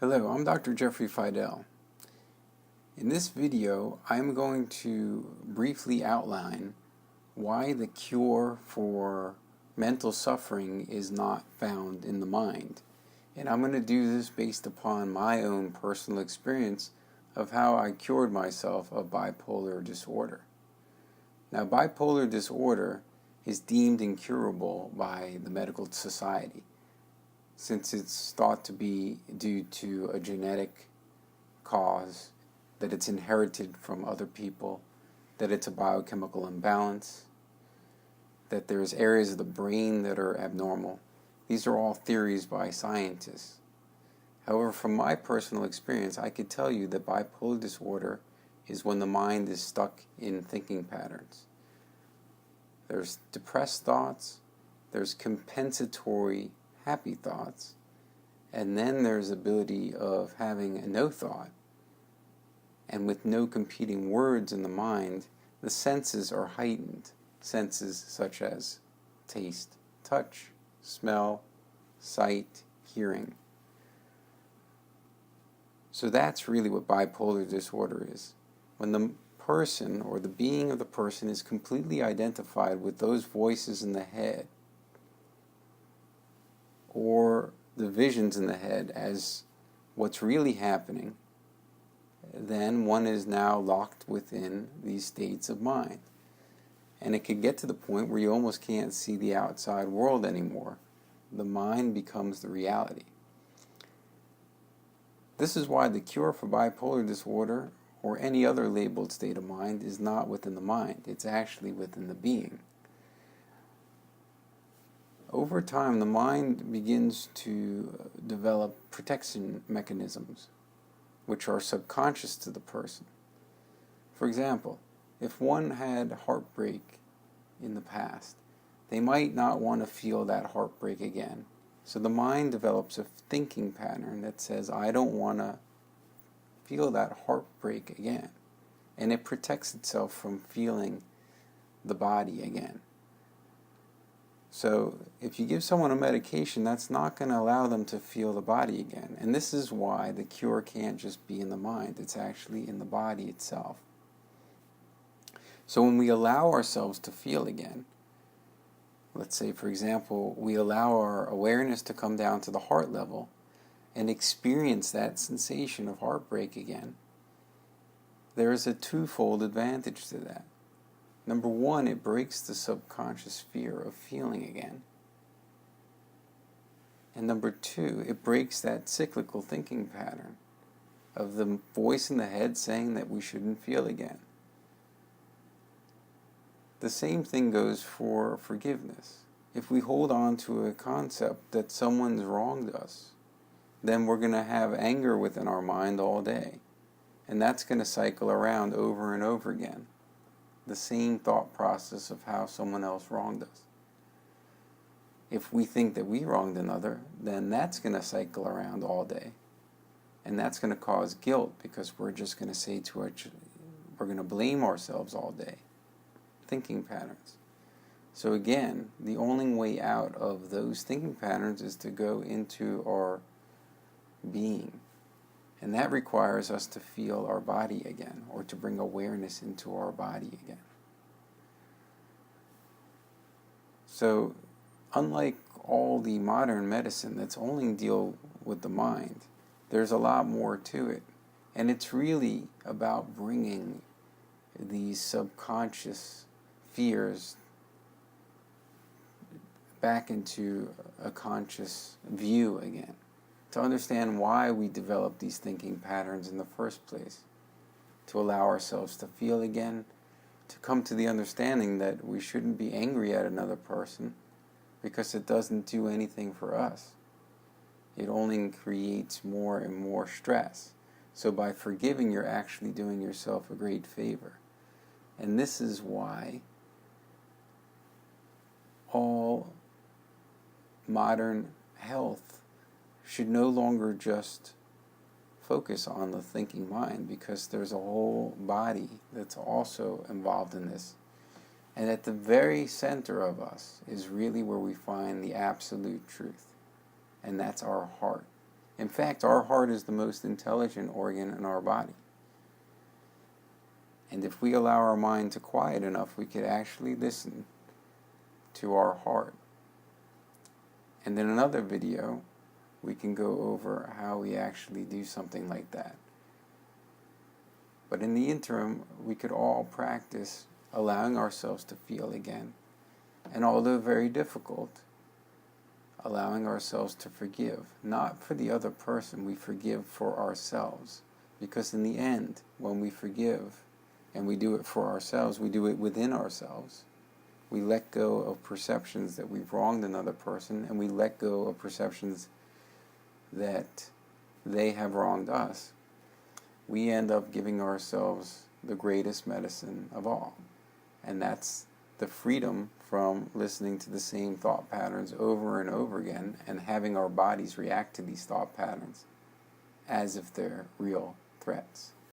Hello, I'm Dr. Jeffrey Fidel. In this video, I'm going to briefly outline why the cure for mental suffering is not found in the mind. And I'm going to do this based upon my own personal experience of how I cured myself of bipolar disorder. Now, bipolar disorder is deemed incurable by the medical society, since it's thought to be due to a genetic cause, that it's inherited from other people, that it's a biochemical imbalance, that there's areas of the brain that are abnormal. These are all theories by scientists. However, from my personal experience, I could tell you that bipolar disorder is when the mind is stuck in thinking patterns. There's depressed thoughts, there's compensatory happy thoughts, and then there's the ability of having a no thought. And with no competing words in the mind, the senses are heightened. Senses such as taste, touch, smell, sight, hearing. So that's really what bipolar disorder is. When the person or the being of the person is completely identified with those voices in the head or the visions in the head as what's really happening, then one is now locked within these states of mind. And it could get to the point where you almost can't see the outside world anymore. The mind becomes the reality. This is why the cure for bipolar disorder or any other labeled state of mind is not within the mind. It's actually within the being. Over time, the mind begins to develop protection mechanisms, which are subconscious to the person. For example, if one had heartbreak in the past, they might not want to feel that heartbreak again. So the mind develops a thinking pattern that says, I don't want to feel that heartbreak again. And it protects itself from feeling the body again. So if you give someone a medication, that's not going to allow them to feel the body again. And this is why the cure can't just be in the mind. It's actually in the body itself. So when we allow ourselves to feel again, let's say, for example, we allow our awareness to come down to the heart level and experience that sensation of heartbreak again, there is a twofold advantage to that. Number one, it breaks the subconscious fear of feeling again. And number two, it breaks that cyclical thinking pattern of the voice in the head saying that we shouldn't feel again. The same thing goes for forgiveness. If we hold on to a concept that someone's wronged us, then we're going to have anger within our mind all day. And that's going to cycle around over and over again. The same thought process of how someone else wronged us. If we think that we wronged another, then that's going to cycle around all day. And that's going to cause guilt because we're just going to say we're going to blame ourselves all day. Thinking patterns. So again, the only way out of those thinking patterns is to go into our being. And that requires us to feel our body again, or to bring awareness into our body again. So, unlike all the modern medicine that's only deal with the mind, there's a lot more to it. And it's really about bringing these subconscious fears back into a conscious view again, to understand why we develop these thinking patterns in the first place, to allow ourselves to feel again, to come to the understanding that we shouldn't be angry at another person because it doesn't do anything for us. It only creates more and more stress. So by forgiving, you're actually doing yourself a great favor. And this is why all modern health should no longer just focus on the thinking mind, because there's a whole body that's also involved in this. And at the very center of us is really where we find the absolute truth, and that's our heart. In fact, our heart is the most intelligent organ in our body. And if we allow our mind to quiet enough, we could actually listen to our heart. And in another video, we can go over how we actually do something like that. But in the interim, we could all practice allowing ourselves to feel again. And although very difficult, allowing ourselves to forgive. Not for the other person, we forgive for ourselves. Because in the end, when we forgive, and we do it for ourselves, we do it within ourselves. We let go of perceptions that we've wronged another person, and we let go of perceptions that they have wronged us. We end up giving ourselves the greatest medicine of all. And that's the freedom from listening to the same thought patterns over and over again and having our bodies react to these thought patterns as if they're real threats.